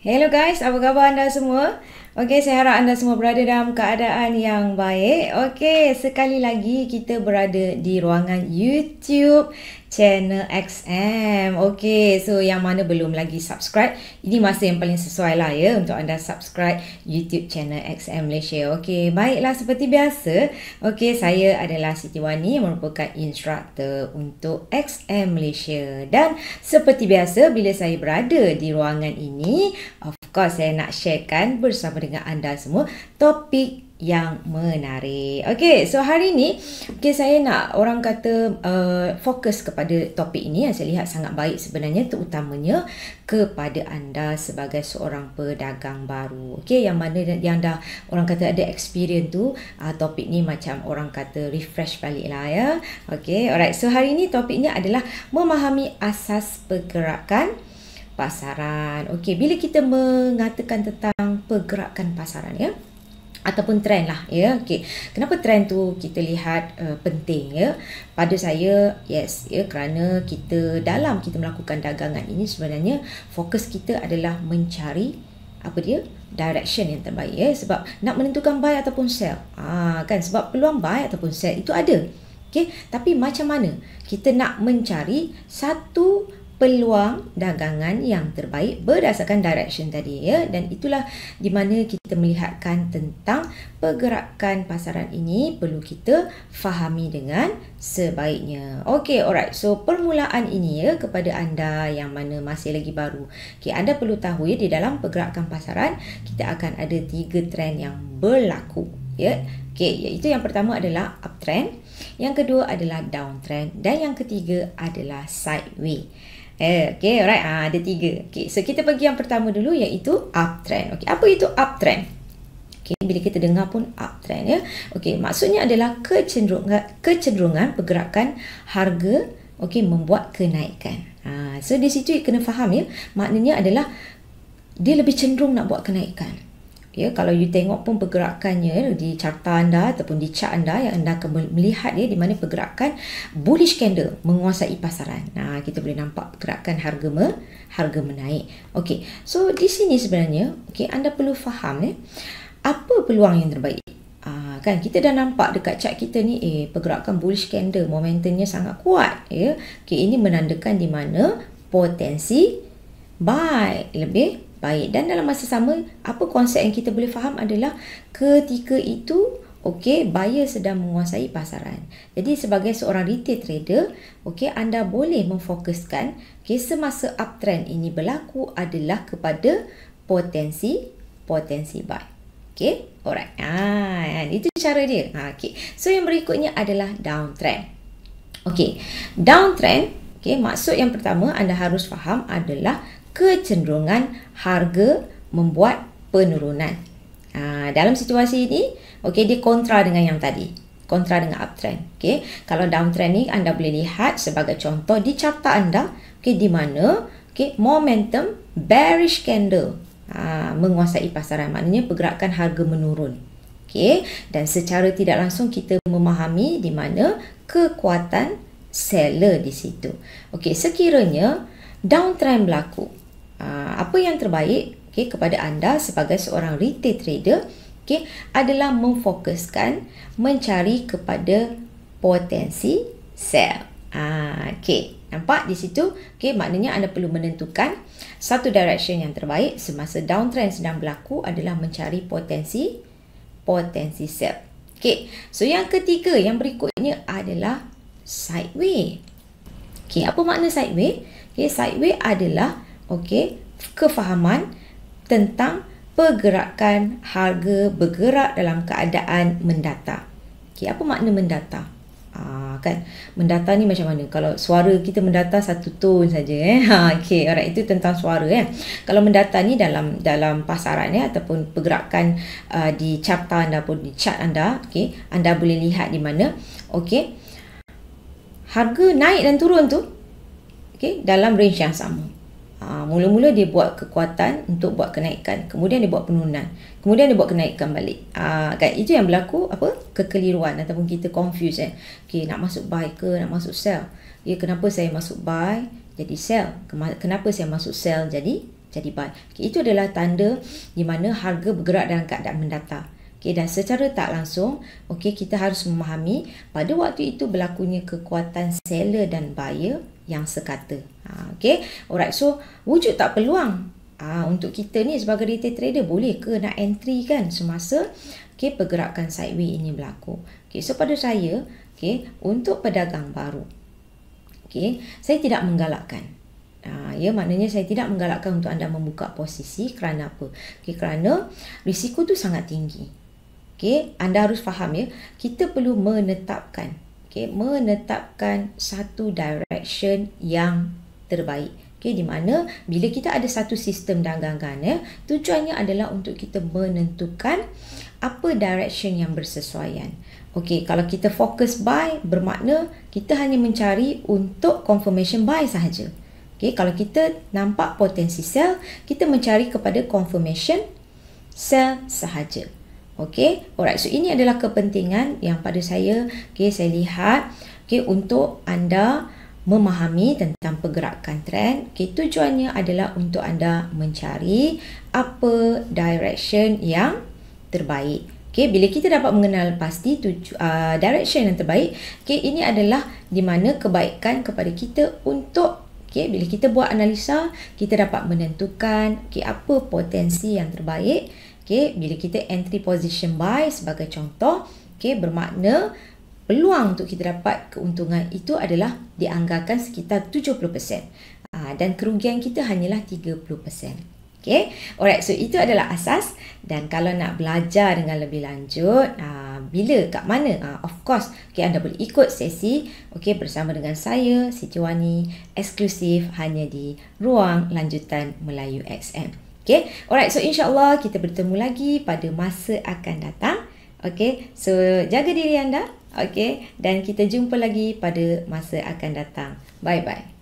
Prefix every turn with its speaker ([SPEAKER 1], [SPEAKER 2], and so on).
[SPEAKER 1] Hello guys, apa khabar anda semua? Okey, saya harap anda semua berada dalam keadaan yang baik. Okey, sekali lagi kita berada di ruangan YouTube channel XM. Okey, so yang mana belum lagi subscribe, ini masa yang paling sesuai lah ya untuk anda subscribe YouTube channel XM Malaysia. Okey, baiklah seperti biasa. Okey, saya adalah Siti Wani yang merupakan instruktor untuk XM Malaysia. Dan seperti biasa bila saya berada di ruangan ini, of course saya nak sharekan bersama dengan anda semua topik yang menarik. Okey, so hari ni saya nak orang kata fokus kepada topik ini yang saya lihat sangat baik sebenarnya, terutamanya kepada anda sebagai seorang pedagang baru. Okey, yang mana yang dah orang kata ada experience tu, topik ni macam orang kata refresh balik lah ya. Okey, alright. So hari ni topiknya adalah memahami asas pergerakan pasaran. Okey, bila kita mengatakan tentang pergerakan pasaran ya, ataupun trend lah ya. Okey, kenapa trend tu kita lihat penting ya? Pada saya, yes ya, kerana kita melakukan dagangan ini sebenarnya fokus kita adalah mencari apa dia? Direction yang terbaik ya, sebab nak menentukan buy ataupun sell. Kan, sebab peluang buy ataupun sell itu ada. Okey, tapi macam mana kita nak mencari satu peluang dagangan yang terbaik berdasarkan direction tadi ya, dan itulah di mana kita melihatkan tentang pergerakan pasaran ini perlu kita fahami dengan sebaiknya. Okey, alright. So permulaan ini ya, kepada anda yang mana masih lagi baru. Okey, anda perlu tahu ya, di dalam pergerakan pasaran kita akan ada 3 trend yang berlaku ya. Okey, iaitu yang pertama adalah uptrend, yang kedua adalah downtrend, dan yang ketiga adalah sideways. Okay, alright. Ada 3. Okay, so kita pergi yang pertama dulu, iaitu uptrend. Okay, apa itu uptrend? Okay, bila kita dengar pun uptrend ya. Okay, maksudnya adalah kecenderungan pergerakan harga, okay, membuat kenaikan. So di situ kena faham ya. Maknanya adalah dia lebih cenderung nak buat kenaikan. Ya, kalau you tengok pun pergerakannya di carta anda ataupun di chart anda, yang anda akan melihat ya, di mana pergerakan bullish candle menguasai pasaran. Kita boleh nampak pergerakan harga menaik. Okey, so di sini sebenarnya anda perlu faham ya, apa peluang yang terbaik. Kan kita dah nampak dekat chart kita ni pergerakan bullish candle, momentumnya sangat kuat ya. Okey, ini menandakan di mana potensi buy lebih baik. Dan dalam masa sama, apa konsep yang kita boleh faham adalah ketika itu buyer sedang menguasai pasaran. Jadi sebagai seorang retail trader, anda boleh memfokuskan semasa uptrend ini berlaku adalah kepada potensi buy. Okey, alright. Itu cara dia. So yang berikutnya adalah downtrend. Okey, downtrend, maksud yang pertama anda harus faham adalah kecenderungan harga membuat penurunan. Dalam situasi ini, dia kontra dengan yang tadi. Kontra dengan uptrend. Kalau downtrend ni anda boleh lihat sebagai contoh di carta anda, di mana momentum bearish candle menguasai pasaran. Maknanya pergerakan harga menurun. Dan secara tidak langsung kita memahami di mana kekuatan seller di situ. Sekiranya downtrend berlaku, apa yang terbaik kepada anda sebagai seorang retail trader adalah memfokuskan mencari kepada potensi sell. Nampak di situ? Maknanya anda perlu menentukan satu direction yang terbaik semasa downtrend sedang berlaku adalah mencari potensi sell. So yang ketiga, yang berikutnya adalah sideways. Apa makna sideways? Sideways adalah kefahaman tentang pergerakan harga bergerak dalam keadaan mendatar. Apa makna mendatar? Kan, mendatar ni macam mana? Kalau suara kita mendatar satu tone saja alright, itu tentang suara ya. Kalau mendatar ni dalam pasaran ya, ataupun pergerakan di carta anda pun di chart anda, anda boleh lihat di mana harga naik dan turun tu dalam range yang sama. Mula-mula dia buat kekuatan untuk buat kenaikan, kemudian dia buat penurunan, kemudian dia buat kenaikan balik. Kan, itu yang berlaku kekeliruan ataupun kita confuse nak masuk buy ke nak masuk sell. Kenapa saya masuk buy jadi sell? Kenapa saya masuk sell jadi jadi buy. Okay, itu adalah tanda di mana harga bergerak dalam keadaan mendatar. Okay, dan secara tak langsung, okay, kita harus memahami pada waktu itu berlakunya kekuatan seller dan buyer yang sekata. Okay, alright, so wujud tak peluang untuk kita ni sebagai retail trader, boleh ke nak entry kan semasa pergerakan sideways ini berlaku. Okay, so pada saya, untuk pedagang baru, saya tidak menggalakkan. Maknanya saya tidak menggalakkan untuk anda membuka posisi. Kerana apa? Kerana risiko tu sangat tinggi. Anda harus faham kita perlu menetapkan satu direction yang terbaik. Di mana bila kita ada satu sistem dagangan, tujuannya adalah untuk kita menentukan apa direction yang bersesuaian. Kalau kita fokus buy, bermakna kita hanya mencari untuk confirmation buy sahaja. Kalau kita nampak potensi sell, kita mencari kepada confirmation sell sahaja. Alright, so ini adalah kepentingan yang pada saya, saya lihat untuk anda memahami tentang pergerakan trend. Tujuannya adalah untuk anda mencari apa direction yang terbaik. Bila kita dapat mengenal pasti direction yang terbaik, ini adalah di mana kebaikan kepada kita untuk bila kita buat analisa, kita dapat menentukan apa potensi yang terbaik. Bila kita entry position buy sebagai contoh, bermakna peluang untuk kita dapat keuntungan itu adalah dianggarkan sekitar 70%. Dan kerugian kita hanyalah 30%. Alright, so itu adalah asas. Dan kalau nak belajar dengan lebih lanjut, bila, kat mana? Of course, anda boleh ikut sesi bersama dengan saya, Siti Wani, eksklusif hanya di Ruang Lanjutan Melayu XM. Alright, so insyaAllah kita bertemu lagi pada masa akan datang. So jaga diri anda. Dan kita jumpa lagi pada masa akan datang. Bye-bye.